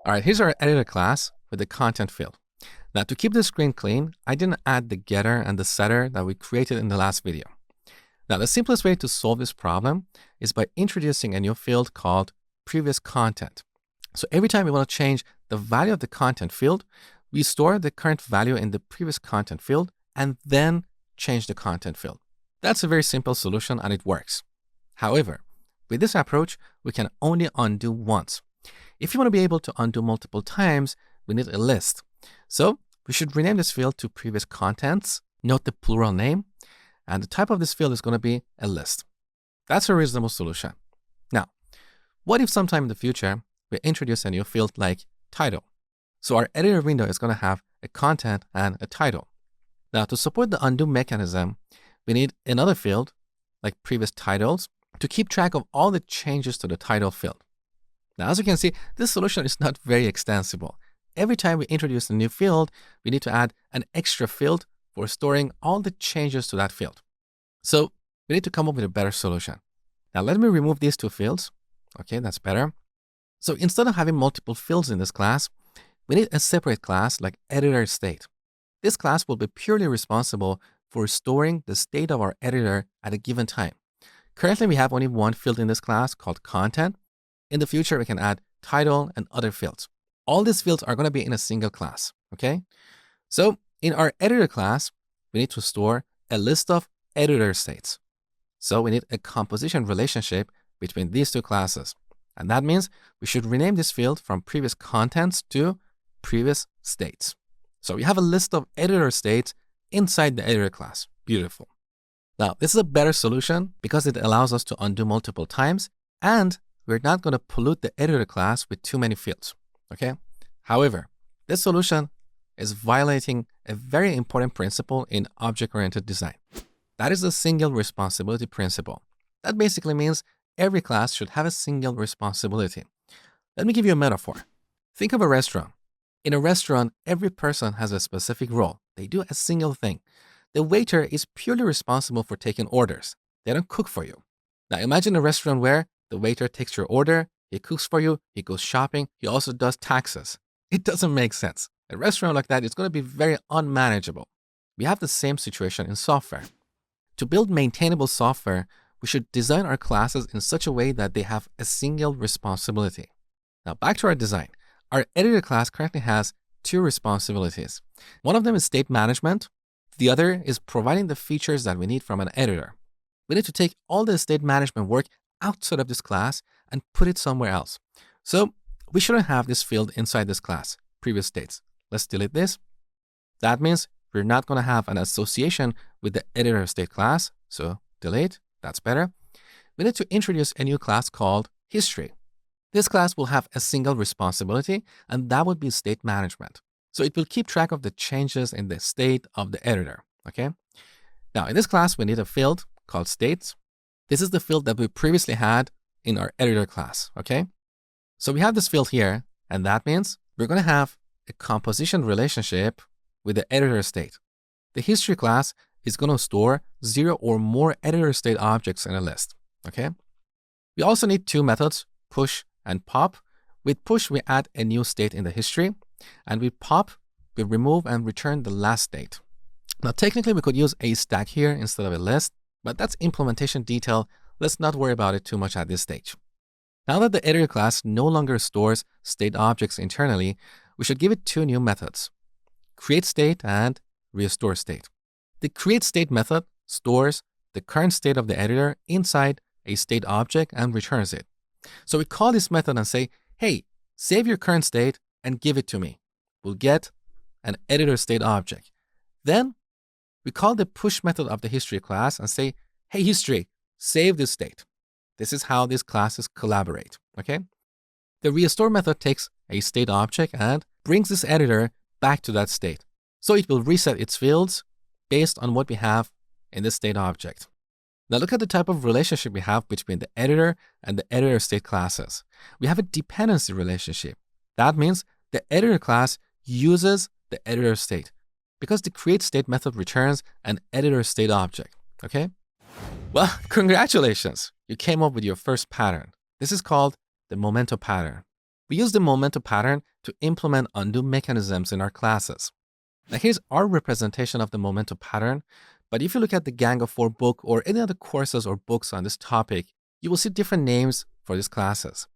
All right, here's our editor class with the content field. Now, to keep the screen clean, I didn't add the getter and the setter that we created in the last video. Now, the simplest way to solve this problem is by introducing a new field called previous content. So every time we want to change the value of the content field, we store the current value in the previous content field and then change the content field. That's a very simple solution and it works. However, with this approach, we can only undo once. If you want to be able to undo multiple times, we need a list. So we should rename this field to previous contents, note the plural name, and the type of this field is going to be a list. That's a reasonable solution. Now, what if sometime in the future, we introduce a new field like title? So our editor window is going to have a content and a title. Now, to support the undo mechanism, we need another field like previous titles to keep track of all the changes to the title field. Now, as you can see, this solution is not very extensible. Every time we introduce a new field, we need to add an extra field for storing all the changes to that field. So we need to come up with a better solution. Now, let me remove these two fields. Okay, that's better. So instead of having multiple fields in this class, we need a separate class like editor state. This class will be purely responsible for storing the state of our editor at a given time. Currently, we have only one field in this class called content. In the future, we can add title and other fields. All these fields are going to be in a single class, okay? So in our editor class, we need to store a list of editor states. So we need a composition relationship between these two classes. And that means we should rename this field from previous contents to previous states. So we have a list of editor states inside the editor class. Beautiful. Now, this is a better solution because it allows us to undo multiple times and we're not going to pollute the editor class with too many fields, okay? However, this solution is violating a very important principle in object-oriented design. That is the single responsibility principle. That basically means every class should have a single responsibility. Let me give you a metaphor. Think of a restaurant. In a restaurant, every person has a specific role. They do a single thing. The waiter is purely responsible for taking orders. They don't cook for you. Now imagine a restaurant where the waiter takes your order, he cooks for you, he goes shopping, he also does taxes. It doesn't make sense. A restaurant like that is going to be very unmanageable. We have the same situation in software. To build maintainable software, we should design our classes in such a way that they have a single responsibility. Now back to our design. Our editor class currently has two responsibilities. One of them is state management. The other is providing the features that we need from an editor. We need to take all the state management work outside of this class and put it somewhere else. So we shouldn't have this field inside this class, previous states. Let's delete this. That means we're not going to have an association with the editor state class. So delete, that's better. We need to introduce a new class called history. This class will have a single responsibility, and that would be state management. So it will keep track of the changes in the state of the editor, okay? Now in this class, we need a field called states. This is the field that we previously had in our editor class, okay? So we have this field here, and that means we're going to have a composition relationship with the editor state. The history class is going to store 0 or more editor state objects in a list, okay? We also need two methods, push and pop. With push, we add a new state in the history, and with pop, we remove and return the last state. Now, technically, we could use a stack here instead of a list, but that's implementation detail. Let's not worry about it too much at this stage. Now that the editor class no longer stores state objects internally, we should give it two new methods, create state and restore state. The create state method stores the current state of the editor inside a state object and returns it. So we call this method and say, hey, save your current state and give it to me. We'll get an editor state object. Then we call the push method of the history class and say, hey, history, save this state. This is how these classes collaborate, okay? The restore method takes a state object and brings this editor back to that state. So it will reset its fields based on what we have in this state object. Now look at the type of relationship we have between the editor and the editor state classes. We have a dependency relationship. That means the editor class uses the editor state because the create state method returns an editor state object, okay? Well, congratulations. You came up with your first pattern. This is called the memento pattern. We use the memento pattern to implement undo mechanisms in our classes. Now here's our representation of the memento pattern, but if you look at the Gang of 4 book or any other courses or books on this topic, you will see different names for these classes.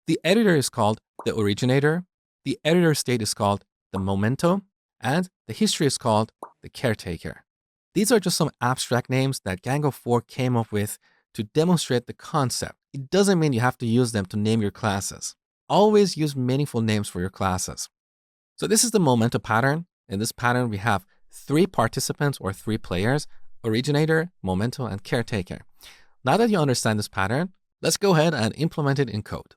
The editor is called the originator, the editor state is called the memento, and the history is called the caretaker. These are just some abstract names that Gang of 4 came up with to demonstrate the concept. It doesn't mean you have to use them to name your classes. Always use meaningful names for your classes. So this is the memento pattern. In this pattern, we have 3 participants or 3 players: originator, memento, and caretaker. Now that you understand this pattern, let's go ahead and implement it in code.